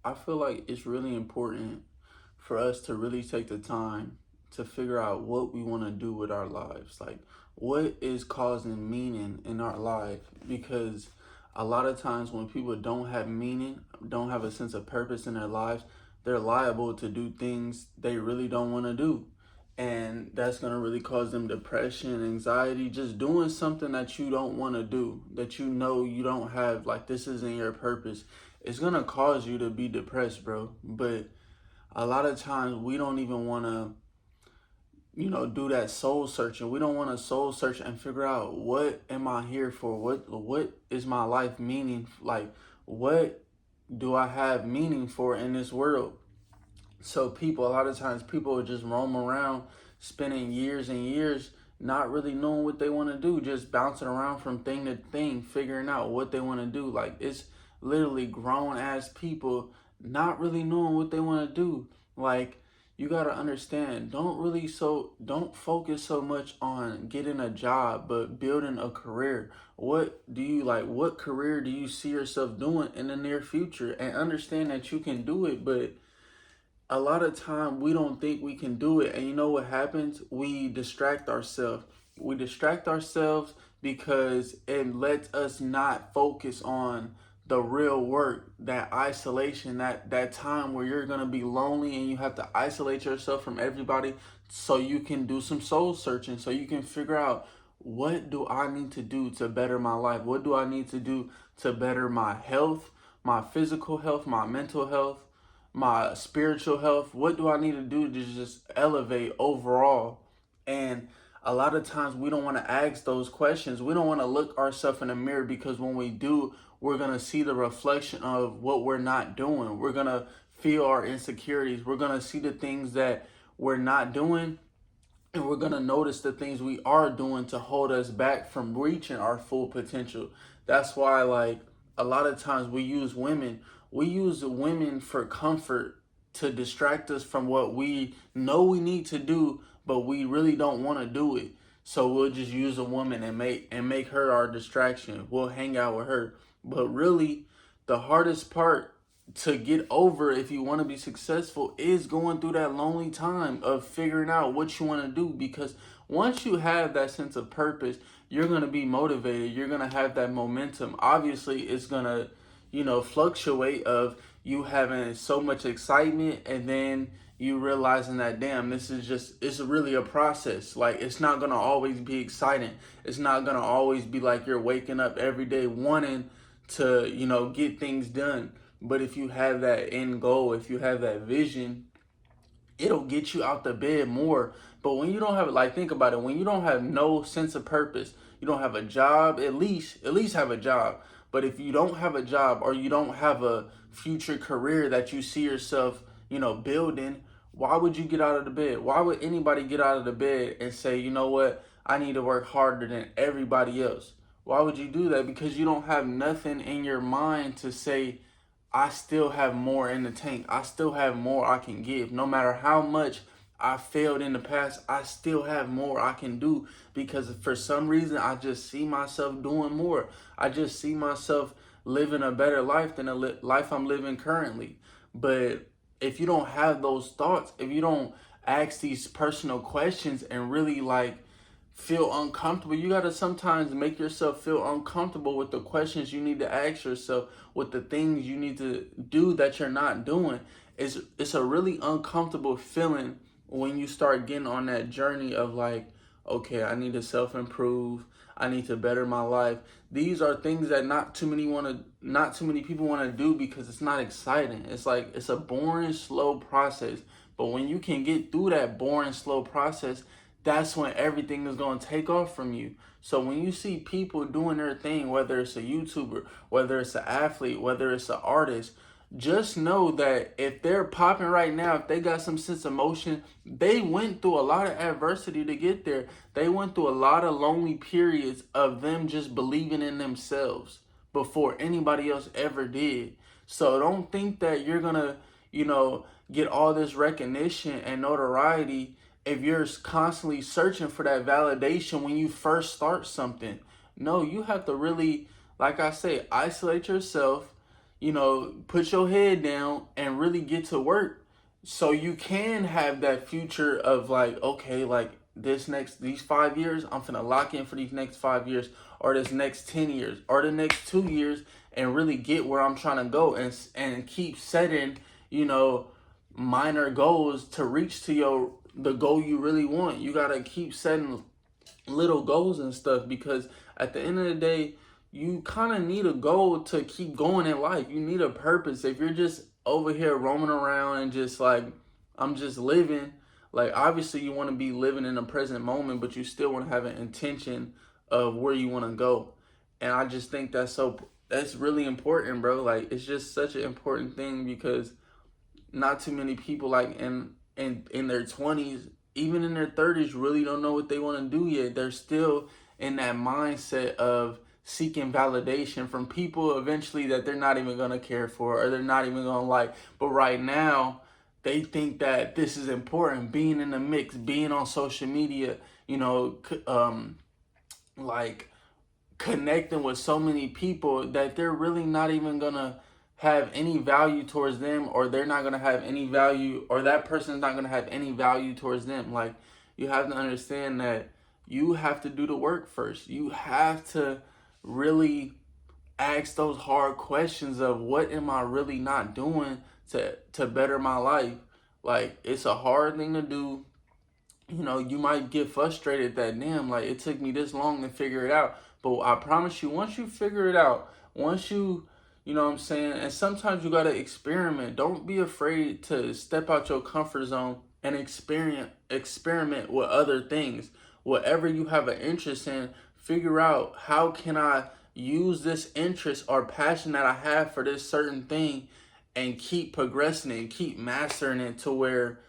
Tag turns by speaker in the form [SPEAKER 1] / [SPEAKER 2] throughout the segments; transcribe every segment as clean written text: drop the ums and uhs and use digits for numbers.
[SPEAKER 1] I feel like it's really important for us to really take the time to figure out what we want to do with our lives. Like, what is causing meaning in our life? Because a lot of times when people don't have meaning, don't have a sense of purpose in their lives, they're liable to do things they really don't want to do. And that's going to really cause them depression, anxiety, just doing something that you don't want to do, that you know you don't have, like this isn't your purpose. It's going to cause you to be depressed, bro. But a lot of times we don't even want to, do that soul searching. We don't want to soul search and figure out, what am I here for? What is my life meaning? Like, what do I have meaning for in this world? So a lot of times people just roam around spending years and years not really knowing what they want to do, just bouncing around from thing to thing, figuring out what they want to do. Like, it's literally grown ass people not really knowing what they want to do. Like, you got to understand, don't focus so much on getting a job, but building a career. What do you like? What career do you see yourself doing in the near future? And understand that you can do it, but a lot of time we don't think we can do it. And you know what happens? We distract ourselves. We distract ourselves because it lets us not focus on the real work, that isolation, that time where you're going to be lonely and you have to isolate yourself from everybody so you can do some soul searching, so you can figure out, what do I need to do to better my life? What do I need to do to better my health, my physical health, my mental health, my spiritual health? What do I need to do to just elevate overall? And a lot of times we don't want to ask those questions. We don't want to look ourselves in the mirror, because when we do, we're going to see the reflection of what we're not doing. We're going to feel our insecurities. We're going to see the things that we're not doing, and we're going to notice the things we are doing to hold us back from reaching our full potential. That's why, like, a lot of times we use women for comfort, to distract us from what we know we need to do, but we really don't want to do it. So we'll just use a woman and make her our distraction. We'll hang out with her. But really, the hardest part to get over, if you want to be successful, is going through that lonely time of figuring out what you want to do. Because once you have that sense of purpose, you're going to be motivated. You're going to have that momentum. Obviously, it's going to, fluctuate of you having so much excitement, and then you realizing that, damn, it's really a process. Like, it's not going to always be exciting. It's not going to always be like you're waking up every day wanting to, get things done. But if you have that end goal, if you have that vision, it'll get you out the bed more. But when you don't have, like, think about it, when you don't have no sense of purpose, you don't have a job, at least have a job. But if you don't have a job, or you don't have a future career that you see yourself, building, why would you get out of the bed? Why would anybody get out of the bed and say, you know what, I need to work harder than everybody else? Why would you do that? Because you don't have nothing in your mind to say, I still have more in the tank. I still have more I can give. No matter how much I failed in the past, I still have more I can do, because for some reason I just see myself doing more. I just see myself living a better life than life I'm living currently. But if you don't have those thoughts, if you don't ask these personal questions and really, like, feel uncomfortable, you got to sometimes make yourself feel uncomfortable with the questions you need to ask yourself, with the things you need to do that you're not doing. It's a really uncomfortable feeling when you start getting on that journey of, like, okay, I need to self-improve, I need to better my life. These are things that not too many people want to do, because it's not exciting. It's like, it's a boring, slow process. But when you can get through that boring, slow process, that's when everything is going to take off from you. So when you see people doing their thing, whether it's a YouTuber, whether it's an athlete, whether it's an artist, just know that if they're popping right now, if they got some sense of motion, they went through a lot of adversity to get there. They went through a lot of lonely periods of them just believing in themselves before anybody else ever did. So don't think that you're going to, get all this recognition and notoriety if you're constantly searching for that validation when you first start something. No, you have to really, like I say, isolate yourself. put your head down and really get to work so you can have that future of like, okay, like these 5 years, I'm finna lock in for these next 5 years, or this next 10 years, or the next 2 years, and really get where I'm trying to go, and keep setting, you know, minor goals to reach to the goal you really want. You gotta keep setting little goals and stuff, because at the end of the day, you kind of need a goal to keep going in life. You need a purpose. If you're just over here roaming around and just like, I'm just living, like obviously you want to be living in the present moment, but you still want to have an intention of where you want to go. And I just think that's really important, bro. Like it's just such an important thing, because not too many people, like in their 20s, even in their 30s, really don't know what they want to do yet. They're still in that mindset of seeking validation from people eventually that they're not even going to care for, or they're not even going to like. But right now, they think that this is important, being in the mix, being on social media, like connecting with so many people, that they're really not even gonna have any value towards them, or they're not gonna have any value, or that person's not gonna have any value towards them. Like, you have to understand that you have to do the work first. You have to really ask those hard questions of, what am I really not doing to better my life? Like, it's a hard thing to do. You might get frustrated that, damn, like it took me this long to figure it out. But I promise you, once you figure it out, once you know what I'm saying, and sometimes you gotta experiment. Don't be afraid to step out your comfort zone and experiment with other things. Whatever you have an interest in, figure out, how can I use this interest or passion that I have for this certain thing, and keep progressing and keep mastering it to where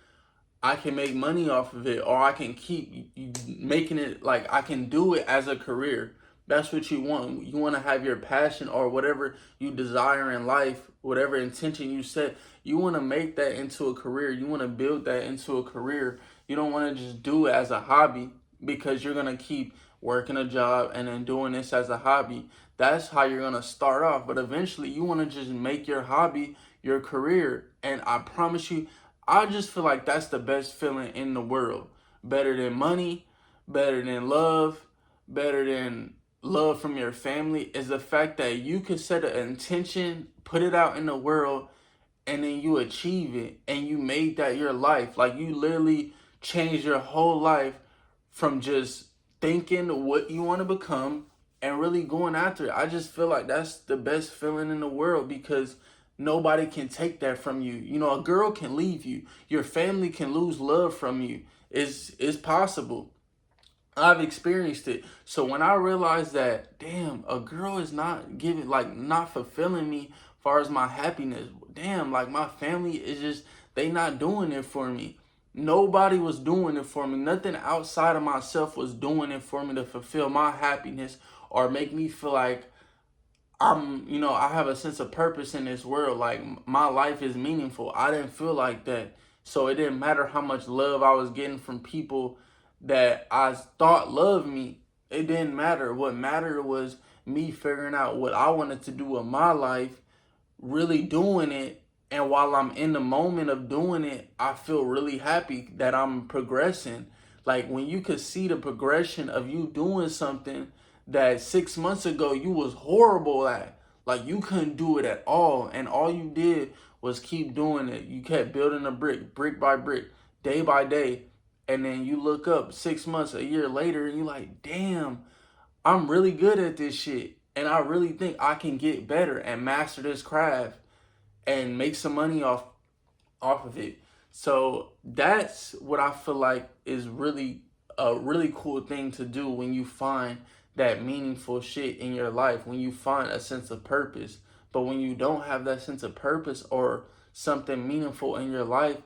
[SPEAKER 1] I can make money off of it, or I can keep making it, like I can do it as a career. That's what you want. You want to have your passion, or whatever you desire in life, whatever intention you set, you want to make that into a career. You want to build that into a career. You don't want to just do it as a hobby, because you're going to keep working a job and then doing this as a hobby. That's how you're going to start off. But eventually you want to just make your hobby your career. And I promise you, I just feel like that's the best feeling in the world. Better than money, better than love, better than love from your family, is the fact that you can set an intention, put it out in the world, and then you achieve it, and you made that your life. Like, you literally changed your whole life from just thinking what you want to become and really going after it. I just feel like that's the best feeling in the world, because nobody can take that from you. A girl can leave you. Your family can lose love from you. It's possible. I've experienced it. So when I realized that, damn, a girl is not giving, like, not fulfilling me as far as my happiness. Damn, like, my family is just, they not doing it for me. Nobody was doing it for me. Nothing outside of myself was doing it for me to fulfill my happiness, or make me feel like I have a sense of purpose in this world. Like, my life is meaningful. I didn't feel like that. So it didn't matter how much love I was getting from people that I thought loved me. It didn't matter. What mattered was me figuring out what I wanted to do with my life, really doing it. And while I'm in the moment of doing it, I feel really happy that I'm progressing. Like, when you could see the progression of you doing something that 6 months ago you was horrible at, like you couldn't do it at all, and all you did was keep doing it. You kept building a brick by brick, day by day, and then you look up 6 months, a year later, and you're like, damn, I'm really good at this shit, and I really think I can get better and master this craft and make some money off of it. So that's what I feel like is really a really cool thing to do, when you find that meaningful shit in your life, when you find a sense of purpose. But when you don't have that sense of purpose or something meaningful in your life,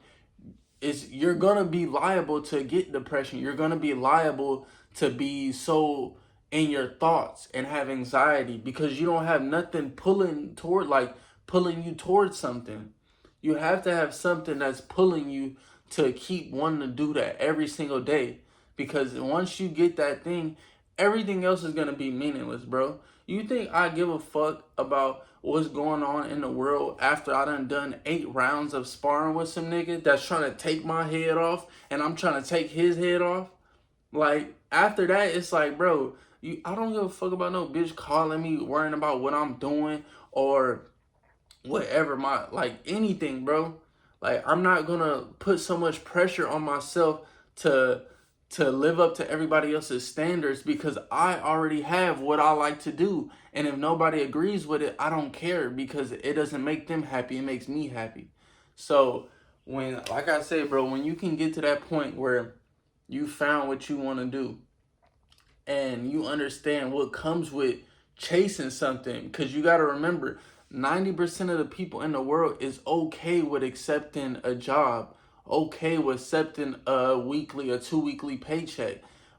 [SPEAKER 1] you're gonna be liable to get depression. You're gonna be liable to be so in your thoughts and have anxiety, because you don't have nothing pulling you towards something. You have to have something that's pulling you to keep wanting to do that every single day. Because once you get that thing, everything else is going to be meaningless, bro. You think I give a fuck about what's going on in the world after I done 8 rounds of sparring with some nigga that's trying to take my head off and I'm trying to take his head off. Like, after that, it's like, bro, I don't give a fuck about no bitch calling me, worrying about what I'm doing or whatever, like, anything, bro. Like, I'm not gonna put so much pressure on myself to live up to everybody else's standards because I already have what I like to do. And if nobody agrees with it, I don't care because it doesn't make them happy. It makes me happy. So when, like I said, bro, when you can get to that point where you found what you want to do and you understand what comes with chasing something, because you got to remember 90% of the people in the world is okay with accepting a job, okay with accepting a weekly or 2 weekly paycheck.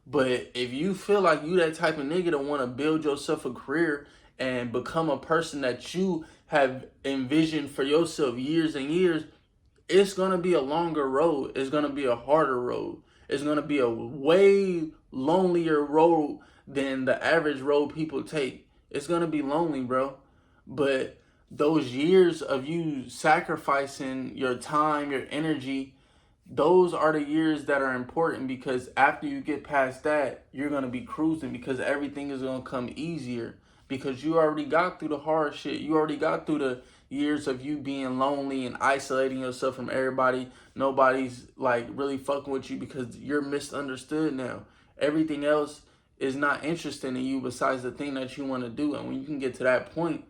[SPEAKER 1] But if you feel like you that type of nigga that want to build yourself a career and become a person that you have envisioned for yourself years and years, it's going to be a longer road. It's going to be a harder road. It's going to be a way lonelier road than the average road people take. It's going to be lonely, bro. But those years of you sacrificing your time, your energy, those are the years that are important because after you get past that, you're going to be cruising because everything is going to come easier because you already got through the hard shit. You already got through the years of you being lonely and isolating yourself from everybody. Nobody's like really fucking with you because you're misunderstood now. Everything else is not interesting in you besides the thing that you want to do. And when you can get to that point,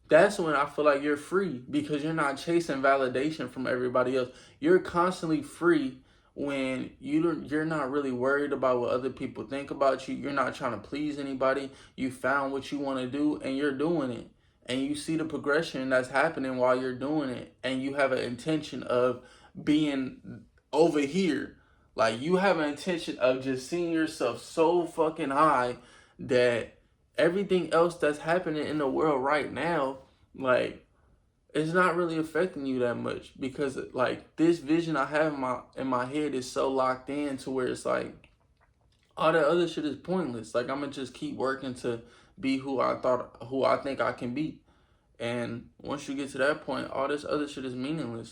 [SPEAKER 1] that's when I feel like you're free because you're not chasing validation from everybody else. You're constantly free when you're not really worried about what other people think about you. You're not trying to please anybody. You found what you want to do and you're doing it. And you see the progression that's happening while you're doing it. And you have an intention of being over here. Like, you have an intention of just seeing yourself so fucking high that everything else that's happening in the world right now, like, it's not really affecting you that much because like this vision I have in my head is so locked in to where it's like all that other shit is pointless. Like, I'm gonna just keep working to be who I think I can be. And once you get to that point, all this other shit is meaningless.